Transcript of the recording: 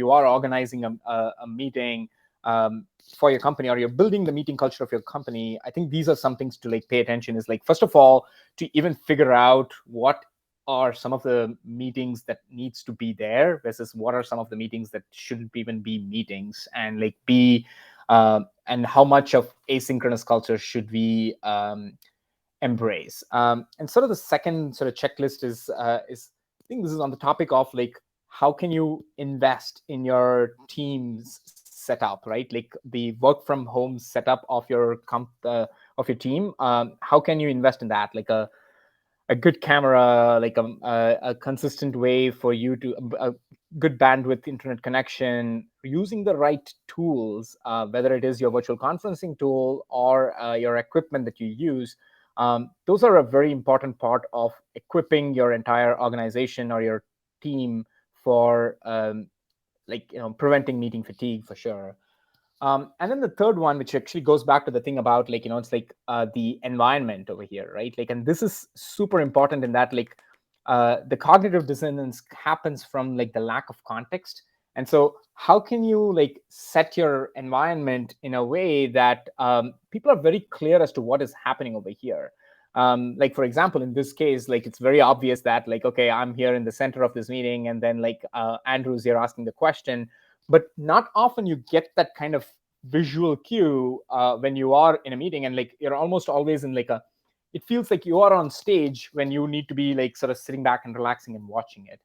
you are organizing a meeting for your company, or you're building the meeting culture of your company, I think these are some things to like pay attention. Is like, first of all, to even figure out what are some of the meetings that needs to be there versus what are some of the meetings that shouldn't even be meetings, and like and how much of asynchronous culture should we embrace. And sort of the second sort of checklist is I think this is on the topic of like, how can you invest in your team's setup, right? Like the work from home setup of your team. How can you invest in that? Like a good camera, like a consistent way for you to a good bandwidth internet connection, using the right tools, whether it is your virtual conferencing tool or your equipment that you use. Those are a very important part of equipping your entire organization or your team for preventing meeting fatigue for sure. And then the third one, which actually goes back to the thing about like, it's like the environment over here, right? Like, and this is super important in that like the cognitive dissonance happens from like the lack of context. And so how can you like set your environment in a way that people are very clear as to what is happening over here? Like, for example, in this case, like it's very obvious that like, okay, I'm here in the center of this meeting, and then like Andrew's here asking the question. But not often you get that kind of visual cue when you are in a meeting, and like you're almost always in like it feels like you are on stage when you need to be like sort of sitting back and relaxing and watching it.